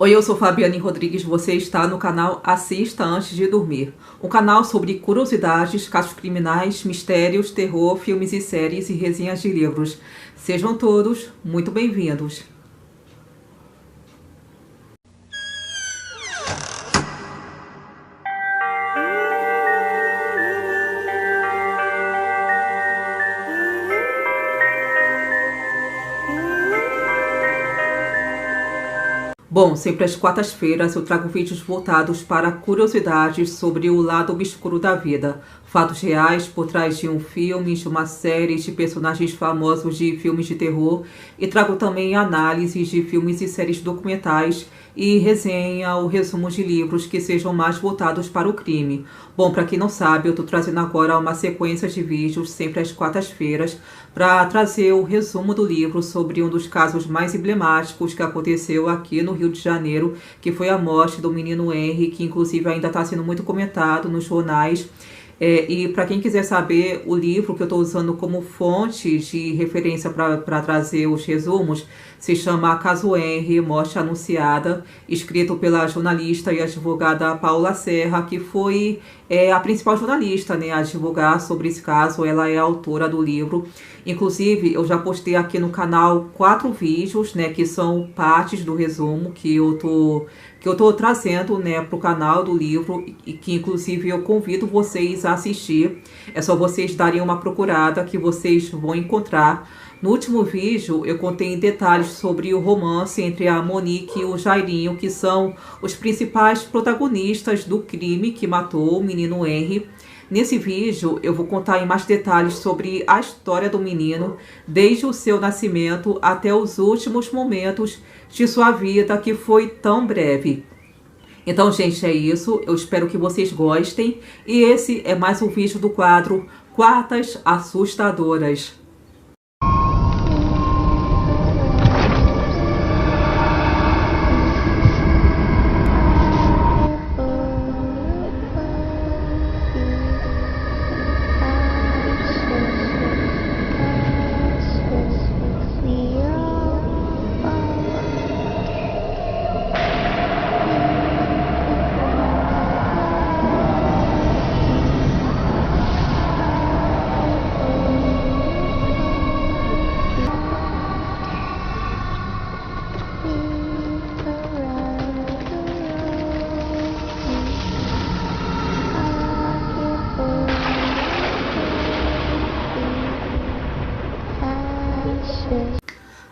Oi, eu sou Fabiane Rodrigues, você está no canal Assista Antes de Dormir, um canal sobre curiosidades, casos criminais, mistérios, terror, filmes e séries e resenhas de livros. Sejam todos muito bem-vindos. Bom, sempre às quartas-feiras eu trago vídeos voltados para curiosidades sobre o lado obscuro da vida, fatos reais por trás de um filme, de uma série, de personagens famosos de filmes de terror, e trago também análises de filmes e séries documentais e resenha ou resumo de livros que sejam mais voltados para o crime. Bom, para quem não sabe, eu estou trazendo agora uma sequência de vídeos sempre às quartas-feiras para trazer o resumo do livro sobre um dos casos mais emblemáticos que aconteceu aqui no Rio de Janeiro, que foi a morte do menino Henry, que inclusive ainda está sendo muito comentado nos jornais. E para quem quiser saber, o livro que eu estou usando como fonte de referência para trazer os resumos se chama Caso Henry, Morte Anunciada, escrito pela jornalista e advogada Paula Serra, que foi a principal jornalista, né, a divulgar sobre esse caso. Ela é a autora do livro. Inclusive, eu já postei aqui no canal 4 vídeos, né, que são partes do resumo que eu tô trazendo, né, para o canal do livro, e que inclusive eu convido vocês a assistir. É só vocês darem uma procurada que vocês vão encontrar. No último vídeo eu contei em detalhes sobre o romance entre a Monique e o Jairinho, que são os principais protagonistas do crime que matou o menino Henry. Nesse vídeo eu vou contar em mais detalhes sobre a história do menino, desde o seu nascimento até os últimos momentos de sua vida, que foi tão breve. Então, gente, é isso. Eu espero que vocês gostem. E esse é mais um vídeo do quadro Quartas Assustadoras.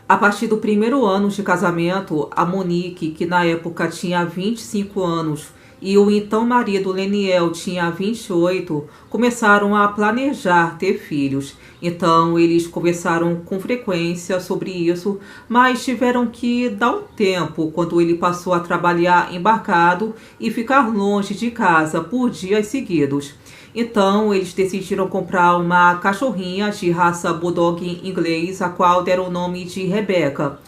A partir do primeiro ano de casamento, a Monique, que na época tinha 25 anos, e o então marido Leniel tinha 28, começaram a planejar ter filhos. Então eles conversaram com frequência sobre isso, mas tiveram que dar um tempo quando ele passou a trabalhar embarcado e ficar longe de casa por dias seguidos. Então eles decidiram comprar uma cachorrinha de raça bulldog inglês, a qual deram o nome de Rebecca.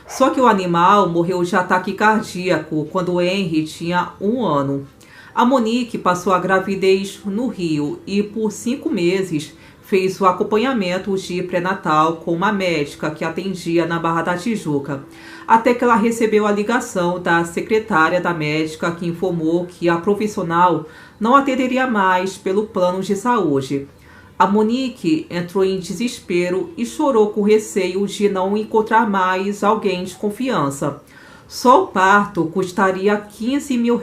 Só que o animal morreu de ataque cardíaco quando Henry tinha 1 ano. A Monique passou a gravidez no Rio e por 5 meses fez o acompanhamento de pré-natal com uma médica que atendia na Barra da Tijuca, até que ela recebeu a ligação da secretária da médica, que informou que a profissional não atenderia mais pelo plano de saúde. A Monique entrou em desespero e chorou com receio de não encontrar mais alguém de confiança. Só o parto custaria R$15 mil.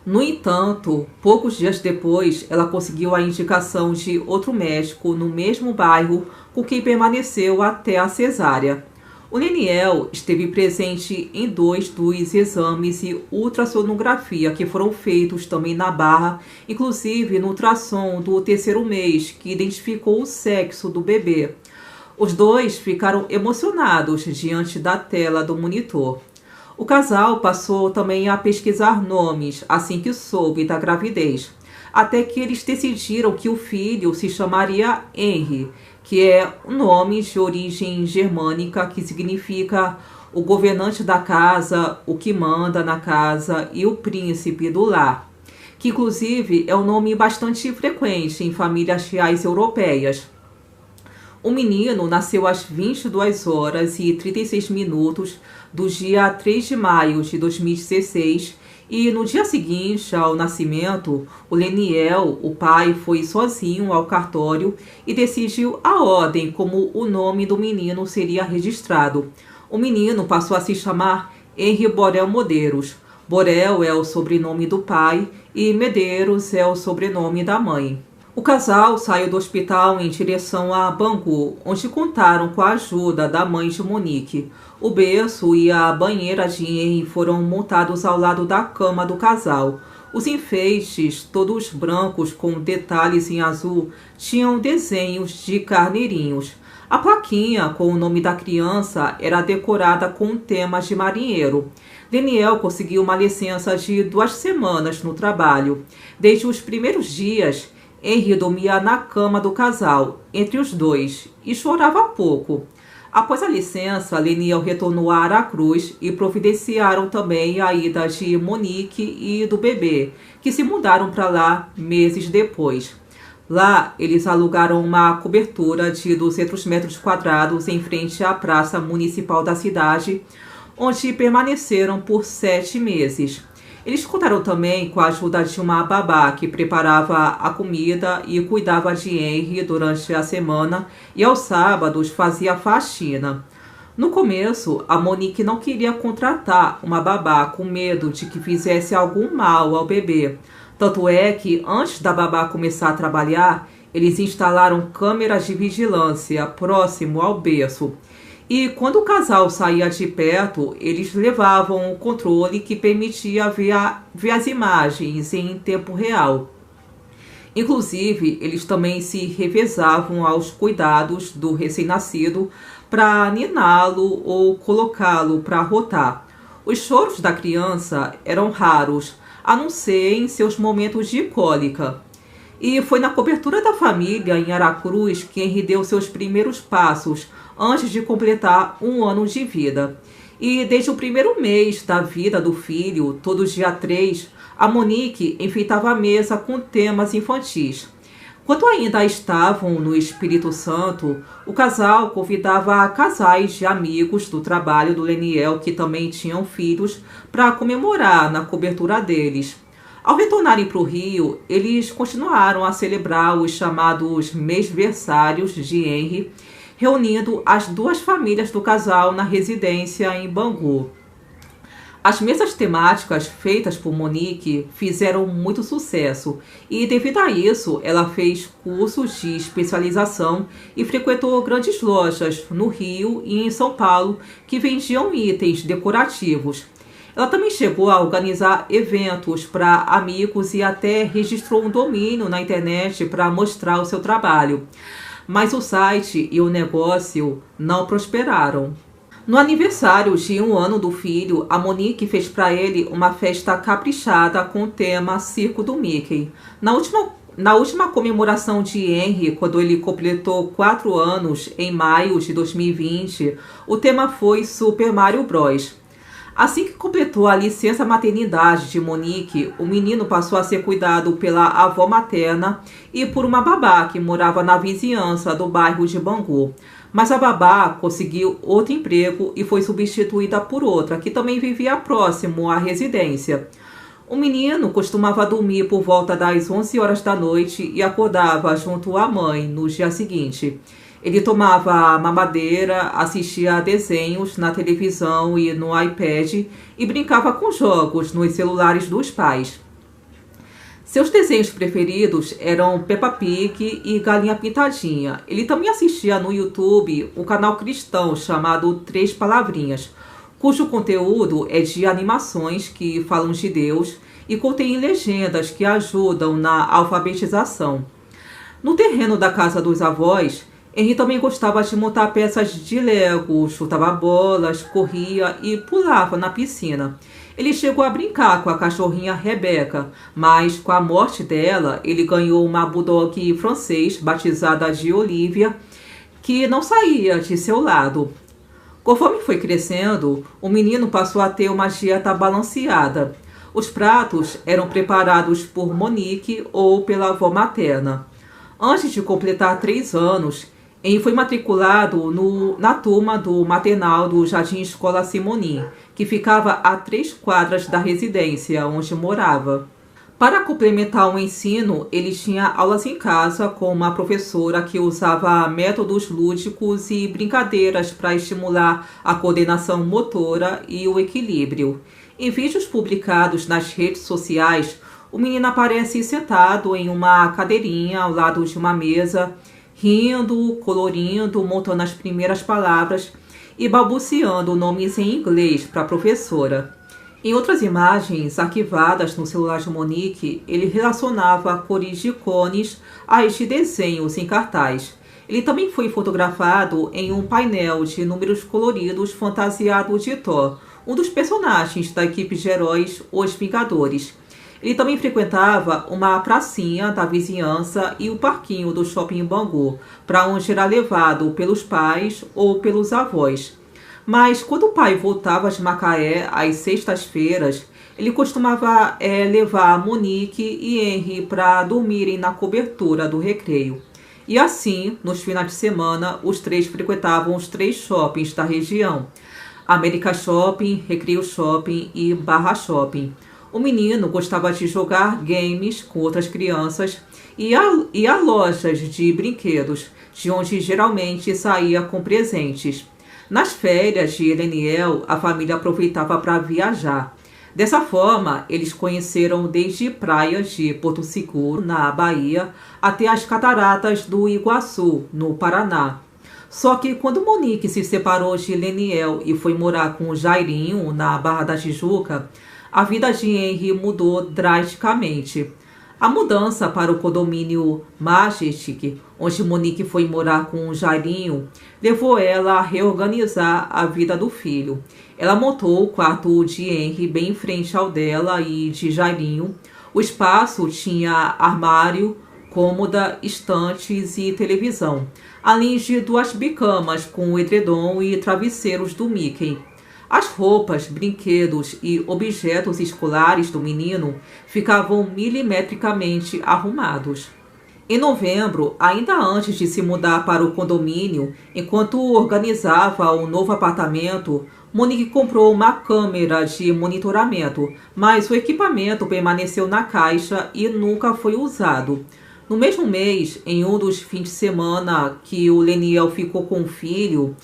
No entanto, poucos dias depois, ela conseguiu a indicação de outro médico no mesmo bairro, com quem permaneceu até a cesárea. O Leniel esteve presente em 2 dos exames e ultrassonografia que foram feitos também na Barra, inclusive no ultrassom do 3º mês, que identificou o sexo do bebê. Os dois ficaram emocionados diante da tela do monitor. O casal passou também a pesquisar nomes assim que soube da gravidez, até que eles decidiram que o filho se chamaria Henry, que é um nome de origem germânica que significa o governante da casa, o que manda na casa e o príncipe do lar, que inclusive é um nome bastante frequente em famílias reais europeias. O menino nasceu às 22 horas e 36 minutos do dia 3 de maio de 2016, e no dia seguinte ao nascimento, o Leniel, o pai, foi sozinho ao cartório e decidiu a ordem como o nome do menino seria registrado. O menino passou a se chamar Henri Borel Medeiros. Borel é o sobrenome do pai e Medeiros é o sobrenome da mãe. O casal saiu do hospital em direção a Bangu, onde contaram com a ajuda da mãe de Monique. O berço e a banheira de Henri foram montados ao lado da cama do casal. Os enfeites, todos brancos com detalhes em azul, tinham desenhos de carneirinhos. A plaquinha com o nome da criança era decorada com temas de marinheiro. Leniel conseguiu uma licença de 2 semanas no trabalho. Desde os primeiros dias, Henri dormia na cama do casal, entre os dois, e chorava pouco. Após a licença, Leniel retornou a Aracruz e providenciaram também a ida de Monique e do bebê, que se mudaram para lá meses depois. Lá, eles alugaram uma cobertura de 200 metros quadrados em frente à praça municipal da cidade, onde permaneceram por 7 meses. Eles contaram também com a ajuda de uma babá que preparava a comida e cuidava de Henri durante a semana e aos sábados fazia faxina. No começo, a Monique não queria contratar uma babá com medo de que fizesse algum mal ao bebê. Tanto é que, antes da babá começar a trabalhar, eles instalaram câmeras de vigilância próximo ao berço. E quando o casal saía de perto, eles levavam o controle que permitia ver as imagens em tempo real. Inclusive, eles também se revezavam aos cuidados do recém-nascido para niná-lo ou colocá-lo para rotar. Os choros da criança eram raros, a não ser em seus momentos de cólica. E foi na cobertura da família em Aracruz que Henri deu seus primeiros passos, antes de completar 1 ano de vida. E desde o primeiro mês da vida do filho, todo dia 3, a Monique enfeitava a mesa com temas infantis. Quando ainda estavam no Espírito Santo, o casal convidava casais de amigos do trabalho do Leniel, que também tinham filhos, para comemorar na cobertura deles. Ao retornarem para o Rio, eles continuaram a celebrar os chamados mêsversários de Henri, reunindo as 2 famílias do casal na residência em Bangu. As mesas temáticas feitas por Monique fizeram muito sucesso e, devido a isso, ela fez cursos de especialização e frequentou grandes lojas no Rio e em São Paulo que vendiam itens decorativos. Ela também chegou a organizar eventos para amigos e até registrou um domínio na internet para mostrar o seu trabalho. Mas o site e o negócio não prosperaram. No aniversário de 1 ano do filho, a Monique fez para ele uma festa caprichada com o tema Circo do Mickey. Na última comemoração de Henri, quando ele completou 4 anos, em maio de 2020, o tema foi Super Mario Bros. Assim que completou a licença maternidade de Monique, o menino passou a ser cuidado pela avó materna e por uma babá que morava na vizinhança do bairro de Bangu. Mas a babá conseguiu outro emprego e foi substituída por outra, que também vivia próximo à residência. O menino costumava dormir por volta das 11 horas da noite e acordava junto à mãe no dia seguinte. Ele tomava mamadeira, assistia a desenhos na televisão e no iPad e brincava com jogos nos celulares dos pais. Seus desenhos preferidos eram Peppa Pig e Galinha Pintadinha. Ele também assistia no YouTube um canal cristão chamado 3 Palavrinhas, cujo conteúdo é de animações que falam de Deus e contém legendas que ajudam na alfabetização. No terreno da casa dos avós, Henri também gostava de montar peças de Lego, chutava bolas, corria e pulava na piscina. Ele chegou a brincar com a cachorrinha Rebeca, mas com a morte dela, ele ganhou uma bulldog francês batizada de Olivia, que não saía de seu lado. Conforme foi crescendo, o menino passou a ter uma dieta balanceada. Os pratos eram preparados por Monique ou pela avó materna. Antes de completar 3 anos, Henry foi matriculado na turma do maternal do Jardim Escola Simonim, que ficava a 3 quadras da residência onde morava. Para complementar o ensino, ele tinha aulas em casa com uma professora que usava métodos lúdicos e brincadeiras para estimular a coordenação motora e o equilíbrio. Em vídeos publicados nas redes sociais, o menino aparece sentado em uma cadeirinha ao lado de uma mesa, rindo, colorindo, montando as primeiras palavras e balbuciando nomes em inglês para a professora. Em outras imagens arquivadas no celular de Monique, ele relacionava cores de cones a estes desenhos em cartaz. Ele também foi fotografado em um painel de números coloridos fantasiado de Thor, um dos personagens da equipe de heróis Os Vingadores. Ele também frequentava uma pracinha da vizinhança e o parquinho do shopping Bangu, para onde era levado pelos pais ou pelos avós. Mas quando o pai voltava de Macaé às sextas-feiras, ele costumava levar Monique e Henry para dormirem na cobertura do recreio. E assim, nos finais de semana, os três frequentavam os 3 shoppings da região: América Shopping, Recreio Shopping e Barra Shopping. O menino gostava de jogar games com outras crianças e a lojas de brinquedos, de onde geralmente saía com presentes. Nas férias de Leniel, a família aproveitava para viajar. Dessa forma, eles conheceram desde praias de Porto Seguro, na Bahia, até as cataratas do Iguaçu, no Paraná. Só que quando Monique se separou de Leniel e foi morar com o Jairinho, na Barra da Tijuca, a vida de Henry mudou drasticamente. A mudança para o condomínio Majestic, onde Monique foi morar com o Jairinho, levou ela a reorganizar a vida do filho. Ela montou o quarto de Henry bem em frente ao dela e de Jairinho. O espaço tinha armário, cômoda, estantes e televisão, além de 2 bicamas com edredom e travesseiros do Mickey. As roupas, brinquedos e objetos escolares do menino ficavam milimetricamente arrumados. Em novembro, ainda antes de se mudar para o condomínio, enquanto organizava o novo apartamento, Monique comprou uma câmera de monitoramento, mas o equipamento permaneceu na caixa e nunca foi usado. No mesmo mês, em um dos fins de semana que o Leniel ficou com o filho,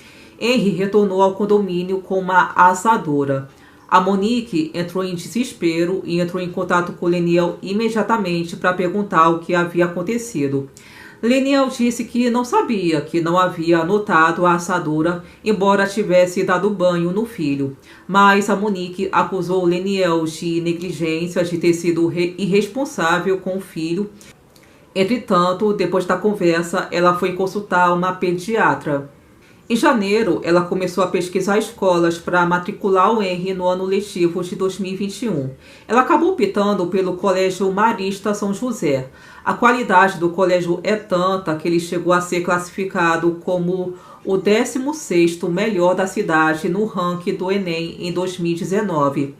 Henry retornou ao condomínio com uma assadora. A Monique entrou em desespero e entrou em contato com Leniel imediatamente para perguntar o que havia acontecido. Leniel disse que não sabia, que não havia notado a assadora, embora tivesse dado banho no filho. Mas a Monique acusou Leniel de negligência, de ter sido irresponsável com o filho. Entretanto, depois da conversa, ela foi consultar uma pediatra. Em janeiro, ela começou a pesquisar escolas para matricular o Henry no ano letivo de 2021. Ela acabou optando pelo Colégio Marista São José. A qualidade do colégio é tanta que ele chegou a ser classificado como o 16º melhor da cidade no ranking do Enem em 2019.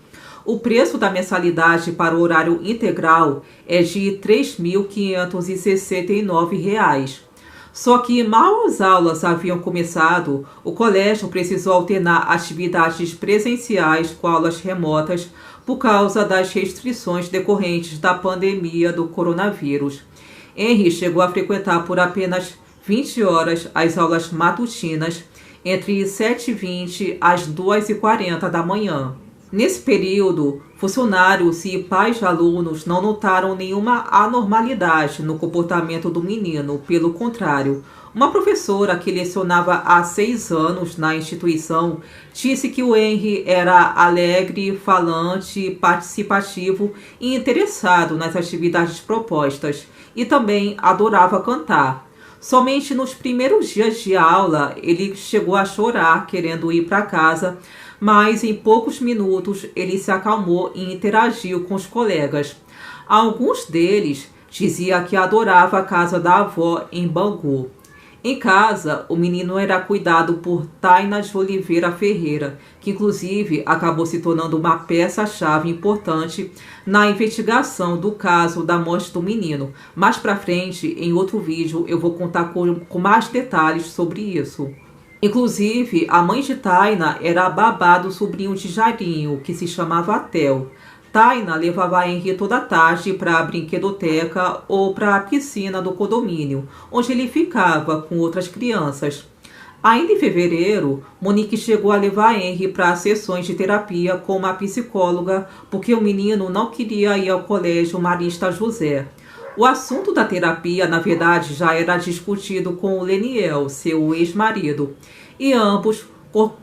O preço da mensalidade para o horário integral é de R$ 3.569. Só que mal as aulas haviam começado, o colégio precisou alternar atividades presenciais com aulas remotas por causa das restrições decorrentes da pandemia do coronavírus. Henry chegou a frequentar por apenas 20 horas as aulas matutinas, entre 7h20 às 2h40 da manhã. Nesse período, funcionários e pais de alunos não notaram nenhuma anormalidade no comportamento do menino. Pelo contrário, uma professora que lecionava há 6 anos na instituição disse que o Henry era alegre, falante, participativo e interessado nas atividades propostas, e também adorava cantar. Somente nos primeiros dias de aula ele chegou a chorar querendo ir para casa, mas em poucos minutos ele se acalmou e interagiu com os colegas. Alguns deles diziam que adorava a casa da avó em Bangu. Em casa, o menino era cuidado por Taina de Oliveira Ferreira, que inclusive acabou se tornando uma peça-chave importante na investigação do caso da morte do menino. Mais pra frente, em outro vídeo, eu vou contar com mais detalhes sobre isso. Inclusive, a mãe de Taina era a babá do sobrinho de Jairinho, que se chamava Theo. Taina levava Henry toda tarde para a brinquedoteca ou para a piscina do condomínio, onde ele ficava com outras crianças. Ainda em fevereiro, Monique chegou a levar Henry para sessões de terapia com uma psicóloga, porque o menino não queria ir ao colégio Marista José. O assunto da terapia, na verdade, já era discutido com o Leniel, seu ex-marido, e ambos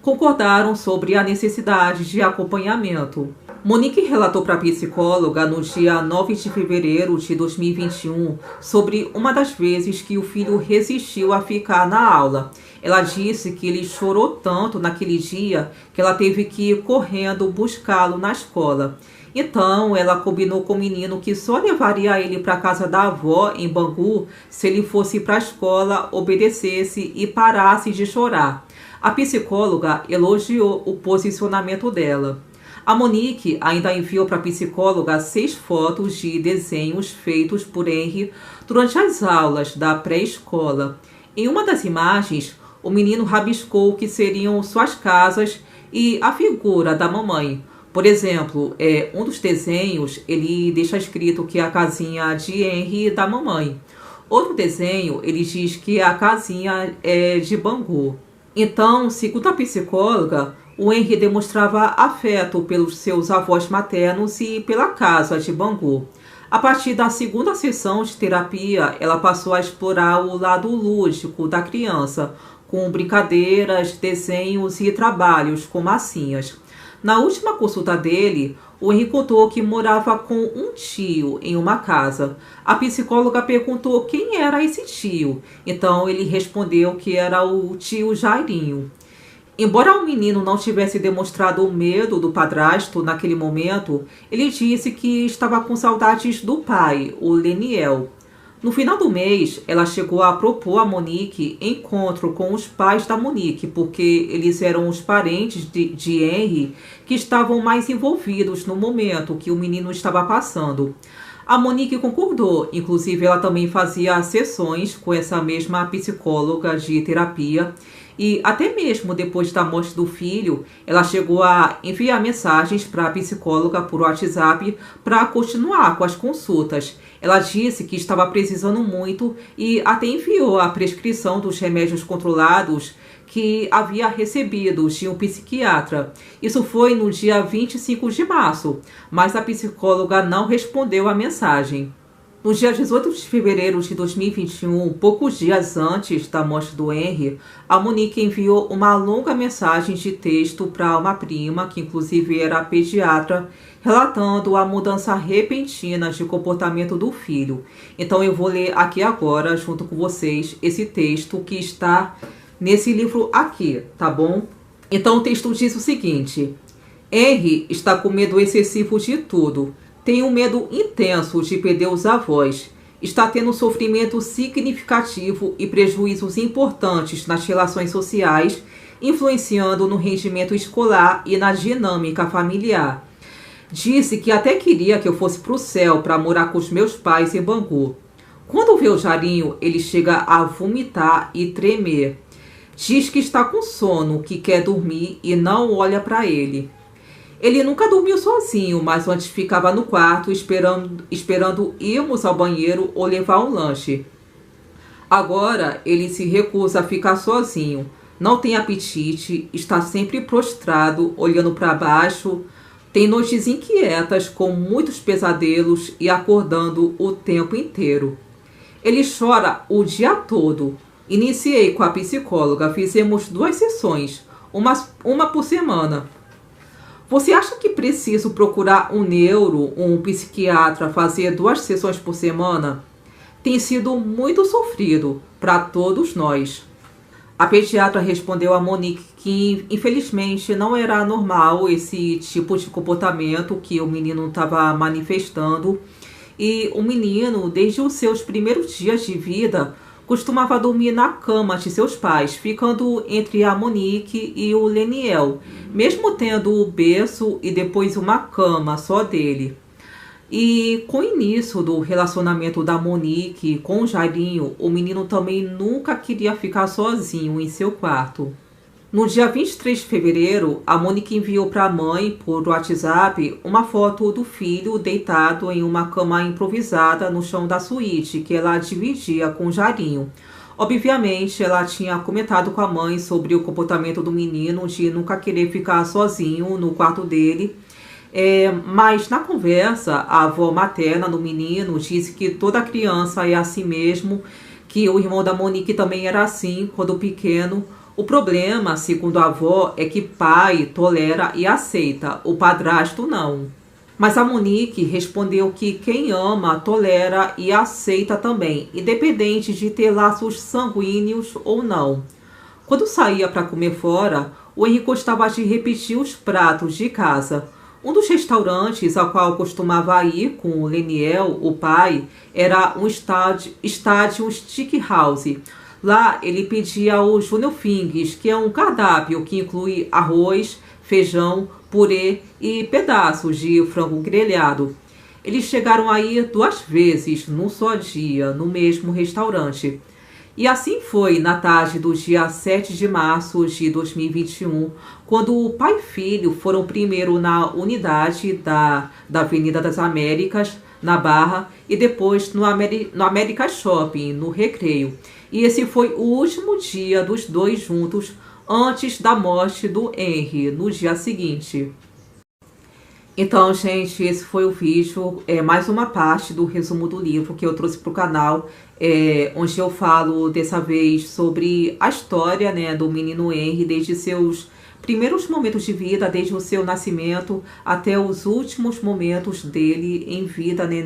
concordaram sobre a necessidade de acompanhamento. Monique relatou para a psicóloga no dia 9 de fevereiro de 2021 sobre uma das vezes que o filho resistiu a ficar na aula. Ela disse que ele chorou tanto naquele dia que ela teve que ir correndo buscá-lo na escola. Então, ela combinou com o menino que só levaria ele para a casa da avó em Bangu se ele fosse para a escola, obedecesse e parasse de chorar. A psicóloga elogiou o posicionamento dela. A Monique ainda enviou para a psicóloga 6 fotos de desenhos feitos por Henry durante as aulas da pré-escola. Em uma das imagens, o menino rabiscou o que seriam suas casas e a figura da mamãe. Por exemplo, um dos desenhos, ele deixa escrito que é a casinha de Henry e da mamãe. Outro desenho, ele diz que a casinha é de Bangu. Então, segundo a psicóloga, o Henry demonstrava afeto pelos seus avós maternos e pela casa de Bangu. A partir da segunda sessão de terapia, ela passou a explorar o lado lúdico da criança, com brincadeiras, desenhos e trabalhos com massinhas. Na última consulta dele, o Henry contou que morava com um tio em uma casa. A psicóloga perguntou quem era esse tio, então ele respondeu que era o tio Jairinho. Embora o menino não tivesse demonstrado o medo do padrasto naquele momento, ele disse que estava com saudades do pai, o Leniel. No final do mês, ela chegou a propor a Monique encontro com os pais da Monique, porque eles eram os parentes de Henry que estavam mais envolvidos no momento que o menino estava passando. A Monique concordou, inclusive ela também fazia sessões com essa mesma psicóloga de terapia. E até mesmo depois da morte do filho, ela chegou a enviar mensagens para a psicóloga por WhatsApp para continuar com as consultas. Ela disse que estava precisando muito e até enviou a prescrição dos remédios controlados que havia recebido de um psiquiatra. Isso foi no dia 25 de março, mas a psicóloga não respondeu a mensagem. No dia 18 de fevereiro de 2021, poucos dias antes da morte do Henry, a Monique enviou uma longa mensagem de texto para uma prima, que inclusive era pediatra, relatando a mudança repentina de comportamento do filho. Então eu vou ler aqui agora, junto com vocês, esse texto que está nesse livro aqui, tá bom? Então o texto diz o seguinte: Henry está com medo excessivo de tudo. Tem um medo intenso de perder os avós. Está tendo sofrimento significativo e prejuízos importantes nas relações sociais, influenciando no rendimento escolar e na dinâmica familiar. Disse que até queria que eu fosse para o céu para morar com os meus pais em Bangu. Quando vê o Jairinho, ele chega a vomitar e tremer. Diz que está com sono, que quer dormir e não olha para ele. Ele nunca dormiu sozinho, mas antes ficava no quarto esperando irmos ao banheiro ou levar um lanche. Agora ele se recusa a ficar sozinho, não tem apetite, está sempre prostrado, olhando para baixo, tem noites inquietas com muitos pesadelos e acordando o tempo inteiro. Ele chora o dia todo. Iniciei com a psicóloga, fizemos 2 sessões, uma por semana. Você acha que preciso procurar um neuro, um psiquiatra, fazer 2 sessões por semana? Tem sido muito sofrido para todos nós. A pediatra respondeu a Monique que, infelizmente, não era normal esse tipo de comportamento que o menino estava manifestando. E o menino, desde os seus primeiros dias de vida, costumava dormir na cama de seus pais, ficando entre a Monique e o Leniel, mesmo tendo o berço e depois uma cama só dele. E com o início do relacionamento da Monique com o Jairinho, o menino também nunca queria ficar sozinho em seu quarto. No dia 23 de fevereiro, a Monique enviou para a mãe, por WhatsApp, uma foto do filho deitado em uma cama improvisada no chão da suíte que ela dividia com o Jairinho. Obviamente, ela tinha comentado com a mãe sobre o comportamento do menino de nunca querer ficar sozinho no quarto dele. Mas na conversa, a avó materna do menino disse que toda criança é assim mesmo, que o irmão da Monique também era assim quando pequeno. O problema, segundo a avó, é que pai tolera e aceita, o padrasto não. Mas a Monique respondeu que quem ama tolera e aceita também, independente de ter laços sanguíneos ou não. Quando saía para comer fora, o Henrique gostava de repetir os pratos de casa. Um dos restaurantes ao qual costumava ir com o Leniel, o pai, era um estádio Stick House. Lá ele pedia o Junior Fings, que é um cardápio que inclui arroz, feijão, purê e pedaços de frango grelhado. Eles chegaram a ir 2 vezes num só dia, no mesmo restaurante. E assim foi na tarde do dia 7 de março de 2021, quando o pai e filho foram primeiro na unidade da Avenida das Américas, na Barra, e depois no América Shopping, no Recreio. E esse foi o último dia dos dois juntos, antes da morte do Henry, no dia seguinte. Então, gente, esse foi o vídeo, mais uma parte do resumo do livro que eu trouxe para o canal, onde eu falo dessa vez sobre a história, né, do menino Henry, desde seus primeiros momentos de vida, desde o seu nascimento até os últimos momentos dele em vida, né,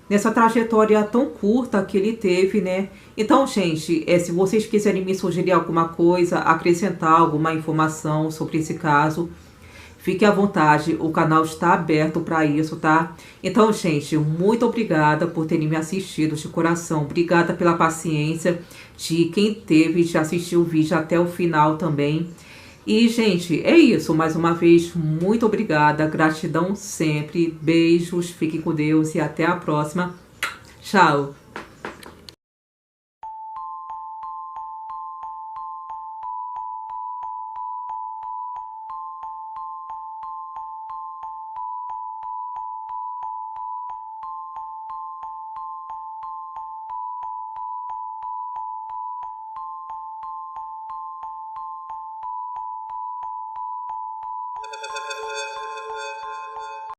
nessa trajetória tão curta que ele teve, né. Então, gente, se vocês quiserem me sugerir alguma coisa, acrescentar alguma informação sobre esse caso, fique à vontade, o canal está aberto para isso, tá? Então, gente, muito obrigada por terem me assistido de coração. Obrigada pela paciência de quem teve de assistir o vídeo até o final também. E, gente, é isso. Mais uma vez, muito obrigada. Gratidão sempre. Beijos, fiquem com Deus e até a próxima. Tchau!